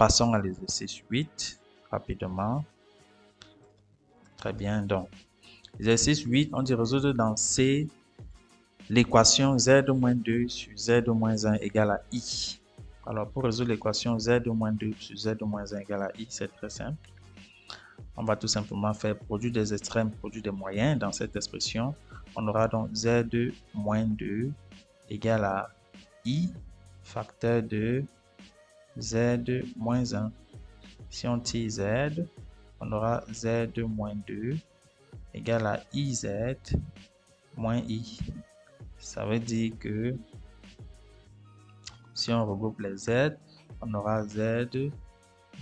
Passons à l'exercice 8 rapidement. Très bien, donc exercice 8, on dit résoudre dans C l'équation z-2 sur z-1 égale à i. Alors, pour résoudre l'équation z-2 sur z-1 égale à i, c'est très simple. On va tout simplement faire produit des extrêmes, produit des moyens. Dans cette expression, on aura donc z-2 égale à i facteur de z-1. Si on tire z, on aura z-2 égale à iz moins i. Ça veut dire que si on regroupe les z, on aura z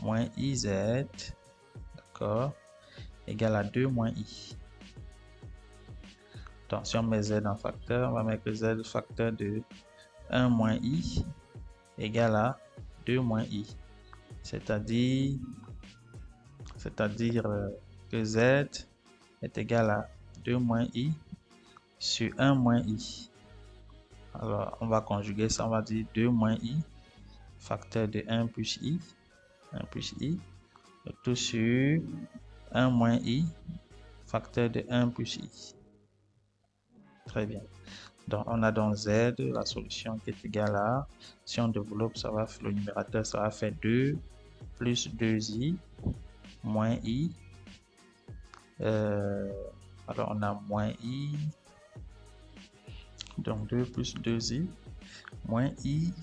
moins iz, d'accord, égale à 2 moins i. Donc, si on met z en facteur, on va mettre z facteur de 1 moins i égale à 2 moins i. C'est-à-dire que z est égal à 2 moins i sur 1 moins i. Alors, on va conjuguer ça, on va dire 2 moins i facteur de 1 plus i, tout sur 1 moins i facteur de 1 plus i. Très bien. Donc, on a donc z, la solution qui est égale à, si on développe, ça va, le numérateur, ça va faire 2 plus 2i moins i. Alors, on a moins i, donc 2 plus 2i moins i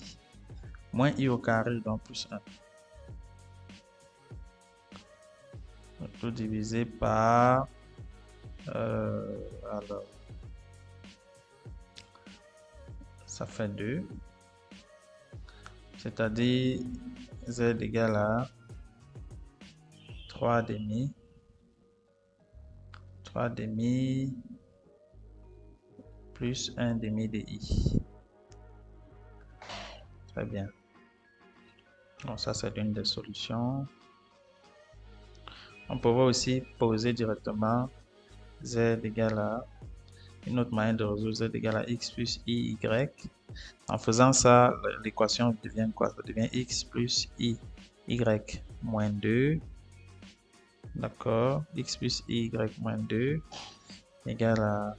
au carré, donc plus 1. Tout divisé par, alors, ça fait 2, c'est-à-dire z égale à 3 demi plus 1 demi de i. Très bien. Donc ça, c'est une des solutions. On pourrait aussi poser directement z égale à, une autre manière de résoudre, z égale à x plus i, y. En faisant ça, l'équation devient quoi? Ça devient x plus i, y moins 2. D'accord? X plus i, y moins 2 égale à,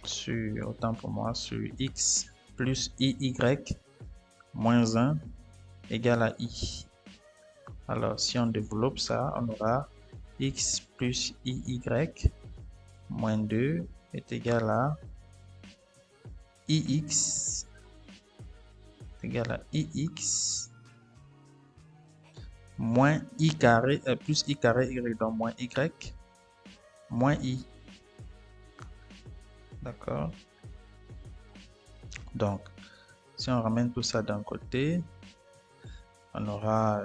sur, autant pour moi, sur x plus i, y moins 1 égale à i. Alors, si on développe ça, on aura x plus iy moins 2 est égal à ix moins i carré plus i carré y, donc moins y moins i. D'accord? Donc, si on ramène tout ça d'un côté, on aura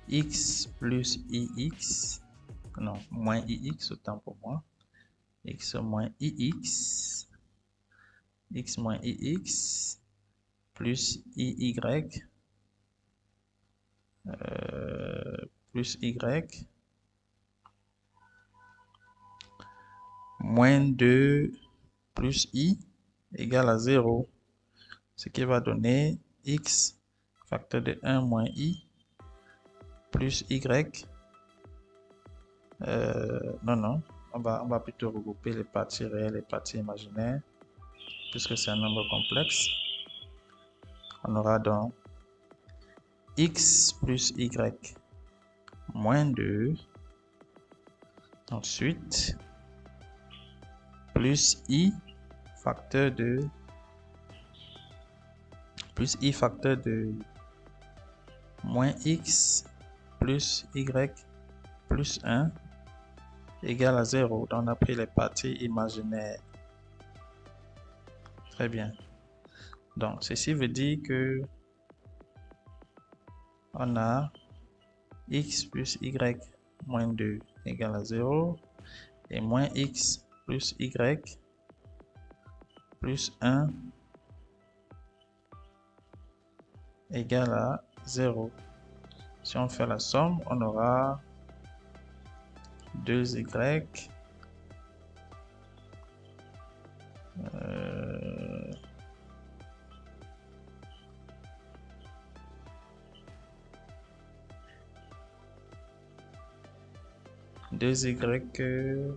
x plus ix, non, moins ix, autant pour moi, x moins ix, x moins ix, plus iy, plus y, moins 2 plus i égale à 0, ce qui va donner x facteur de 1 moins i plus y. Non, on va plutôt regrouper les parties réelles et les parties imaginaires, puisque c'est un nombre complexe. On aura donc x plus y moins 2, ensuite plus i facteur de moins x plus y plus 1 égale à 0. Donc on a pris les parties imaginaires. Très bien. Donc ceci veut dire que on a x plus y moins 2 égale à 0 et moins x plus y plus 1 égale à 0. Si on fait la somme, on aura 2y 2y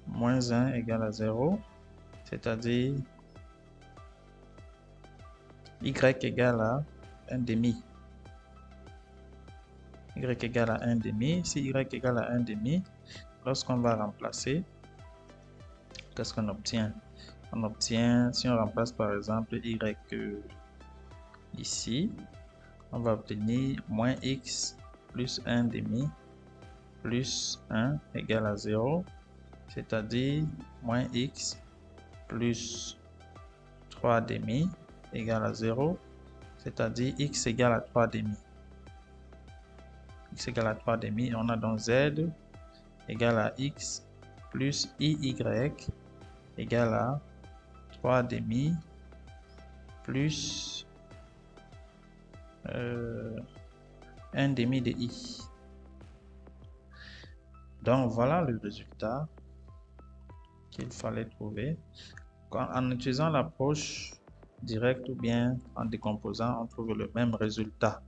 moins 1 égale à 0, c'est-à-dire y égale à 1 demi. Y égale à 1 demi. Si y égale à 1 demi, lorsqu'on va remplacer, qu'est-ce qu'on obtient? On obtient, si on remplace par exemple y ici, on va obtenir moins x plus 1 demi plus 1 égale à 0, c'est-à-dire moins x plus 3 demi égale à 0, c'est-à-dire x égale à 3 demi. X égale à 3 demi, on a donc z égale à x plus iy égale à 3 demi plus 1 demi de i. Donc voilà le résultat qu'il fallait trouver. En utilisant l'approche directe ou bien en décomposant, on trouve le même résultat.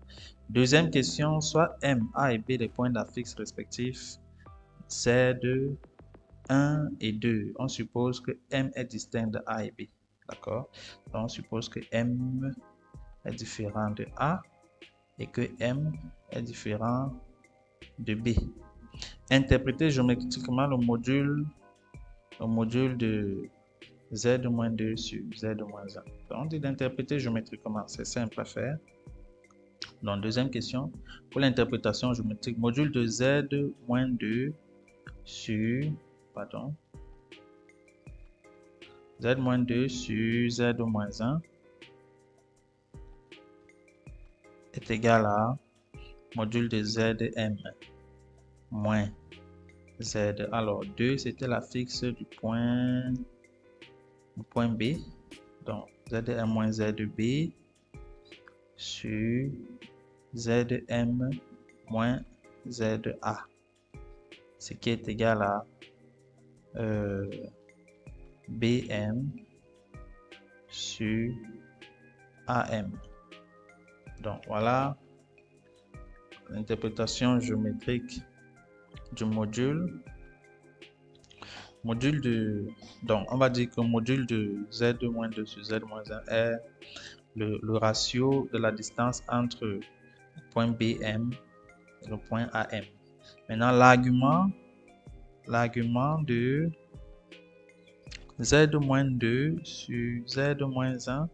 Deuxième question, soit M, A et B les points d'affixe respectifs Z, 1 et 2. On suppose que M est distinct de A et B. D'accord? Donc on suppose que M est différent de A et que M est différent de B. Interpréter géométriquement le module de Z-2 sur Z-1. Donc, on dit d'interpréter géométriquement. C'est simple à faire. Donc, deuxième question. Pour l'interprétation géométrique, module de Z-2 sur, pardon, Z-2 sur Z-1 est égal à module de Zm moins Z. Alors, 2, c'était la fixe du point B. Donc, Zm moins Zb sur Zm moins Za, ce qui est égal à Bm sur Am. Donc, voilà l'interprétation géométrique du module. Donc, on va dire que le module de Z-2 sur Z-1 est le ratio de la distance entre le point Bm et le point Am. Maintenant, l'argument de Z-2 sur Z-1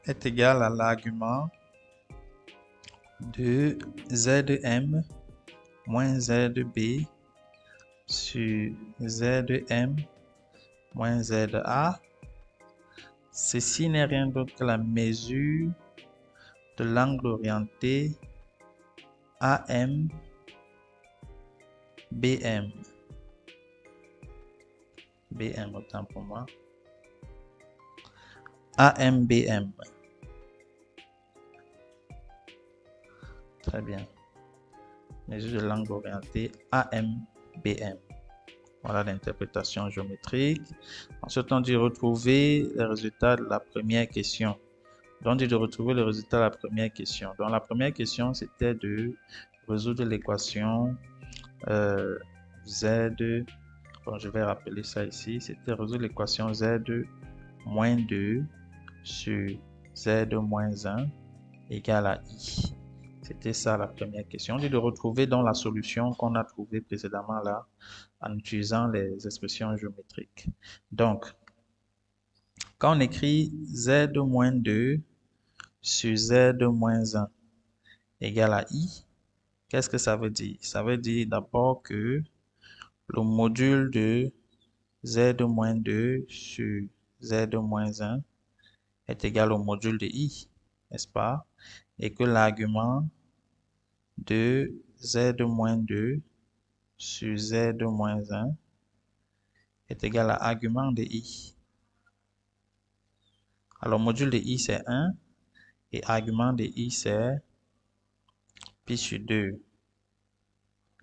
est égal à l'argument de Zm moins Zb sur Zm moins Za. Ceci n'est rien d'autre que la mesure de l'angle orienté AM BM. BM, autant pour moi. AMBM. Très bien. Mesure de l'angle orienté AMBM. Voilà l'interprétation géométrique. Ensuite, on dit retrouver les résultats de la première question. Donc, on dit de retrouver le résultat de la première question. Donc, la première question, c'était de résoudre l'équation Z. Bon, je vais rappeler ça ici. C'était résoudre l'équation Z moins 2 sur Z moins 1 égale à I. C'était ça la première question. On dit de retrouver dans la solution qu'on a trouvée précédemment là en utilisant les expressions géométriques. Donc, quand on écrit Z-2 sur Z-1 égale à I, qu'est-ce que ça veut dire? Ça veut dire d'abord que le module de Z-2 sur Z-1 est égal au module de I, n'est-ce pas? Et que l'argument de Z-2 sur Z-1 est égal à argument de I. Alors, module de I, c'est 1 et argument de I, c'est pi sur 2.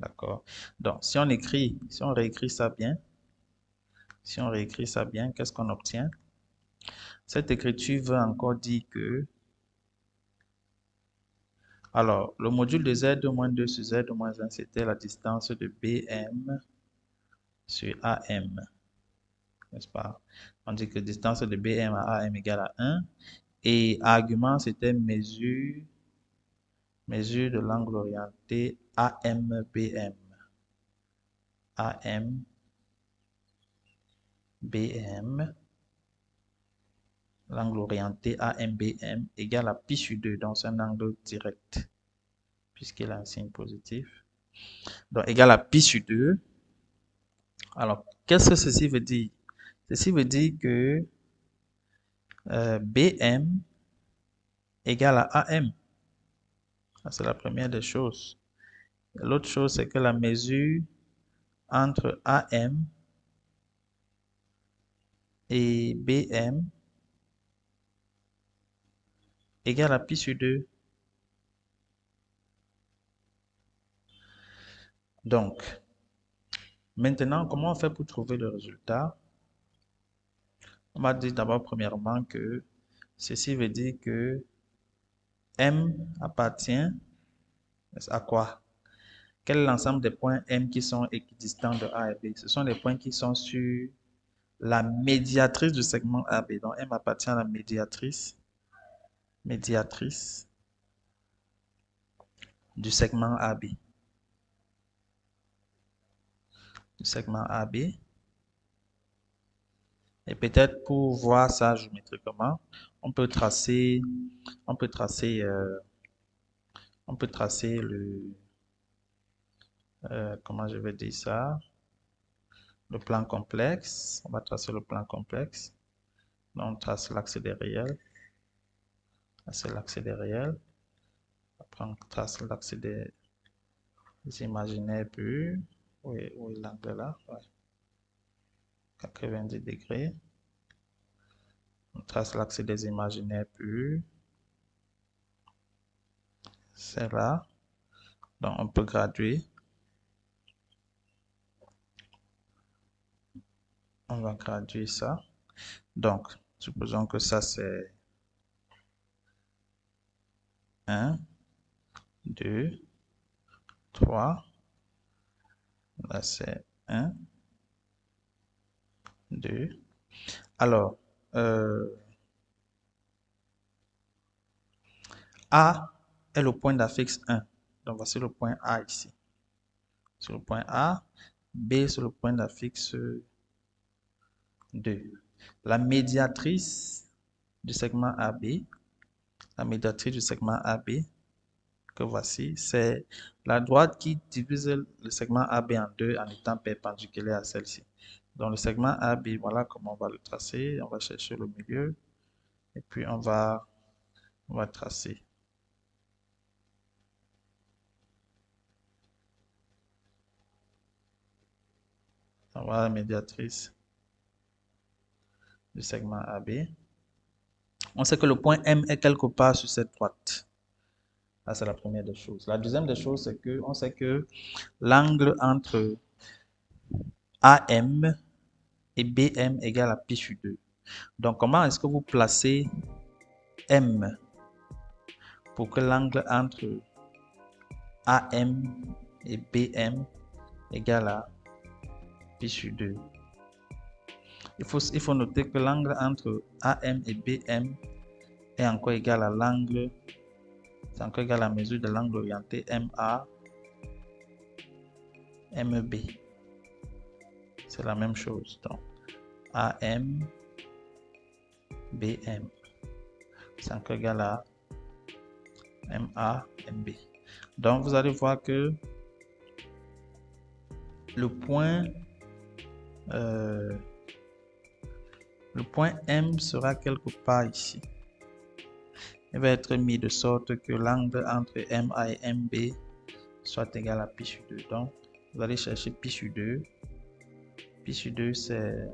D'accord? Donc, si on réécrit ça bien, qu'est-ce qu'on obtient? Cette écriture veut encore dire que Alors, le module de Z-2 sur Z-1, c'était la distance de BM sur AM, n'est-ce pas? On dit que distance de BM à AM égale à 1. Et argument, c'était mesure de l'angle orienté AMBM. AMBM. L'angle orienté AMBM égale à pi sur 2. Donc, c'est un angle direct, puisqu'il a un signe positif. Donc, égal à pi sur 2. Alors, qu'est-ce que ceci veut dire? Ceci veut dire que BM égale à AM. C'est la première des choses. L'autre chose, c'est que la mesure entre AM et BM égale à pi sur 2. Donc, maintenant, comment on fait pour trouver le résultat? On va dire d'abord premièrement que ceci veut dire que M appartient à quoi? Quel est l'ensemble des points M qui sont équidistants de A et B? Ce sont les points qui sont sur la médiatrice du segment AB. Donc, M appartient à la médiatrice du segment AB. Et peut-être pour voir ça géométriquement, on peut tracer, on peut tracer, euh, on peut tracer comment je vais dire ça, le plan complexe. On va tracer le plan complexe. Donc, on trace l'axe des réels. C'est l'axe des réels. Après, on trace l'axe des imaginaires purs. Où est l'angle là? Ouais. 90 degrés. On trace l'axe des imaginaires purs. C'est là. Donc, on peut graduer. On va graduer ça. Donc, supposons que ça c'est 1, 2, 3. Là c'est 1, 2. Alors, A est le point d'affixe 1. Donc, voici le point A ici. Sur le point A, B sur le point d'affixe 2. La médiatrice du segment AB, que voici, c'est la droite qui divise le segment AB en deux en étant perpendiculaire à celle-ci. Donc, le segment AB, voilà comment on va le tracer. On va chercher le milieu et puis on va tracer. On va la médiatrice du segment AB. On sait que le point M est quelque part sur cette droite. Ça, c'est la première des choses. La deuxième des choses, c'est que on sait que l'angle entre AM et BM égale à pi sur 2. Donc, comment est-ce que vous placez M pour que l'angle entre AM et BM égale à pi sur 2? Il faut noter que l'angle entre AM et BM est encore égal à l'angle, c'est encore égal à la mesure de l'angle orienté MA, MB. C'est la même chose. Donc, AM, BM, c'est encore égal à MA, MB. Donc, vous allez voir que le point M sera quelque part ici. Il va être mis de sorte que l'angle entre MA et MB soit égal à pi sur 2. Donc, vous allez chercher pi sur 2. Pi sur 2, c'est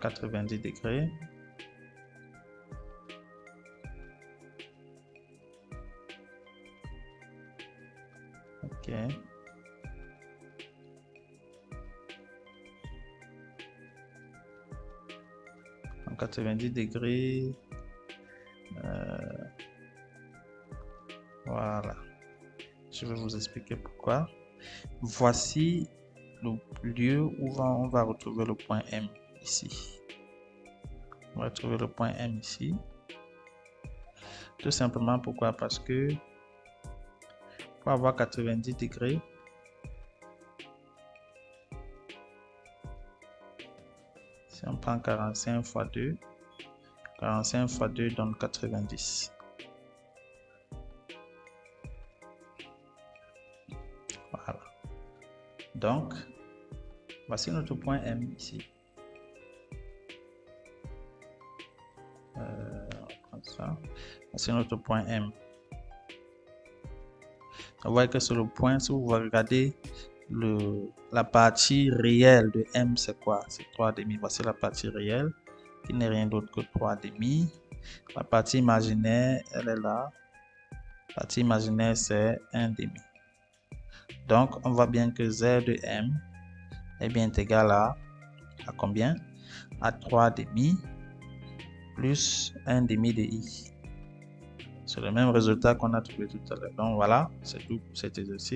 90 degrés. Ok. En 90 degrés, Voilà. Je vais vous expliquer pourquoi. Voici le lieu où on va retrouver le point M ici. On va trouver le point M ici. Tout simplement pourquoi? Parce que pour avoir 90 degrés, si on prend 45 fois 2, 45 fois 2 donne 90. Voilà. Donc, voici notre point M ici. On va prendre ça. Voici notre point M. Vous voyez que c'est le point, si vous regardez la partie réelle de M, c'est quoi? C'est 3,5. Voici la partie réelle, qui n'est rien d'autre que 3,5. La partie imaginaire, elle est là. La partie imaginaire, c'est 1,5. Donc, on voit bien que Z de M est bien égal à combien? À 3,5 plus 1,5 de I. C'est le même résultat qu'on a trouvé tout à l'heure. Donc, voilà, c'est tout pour cet exercice.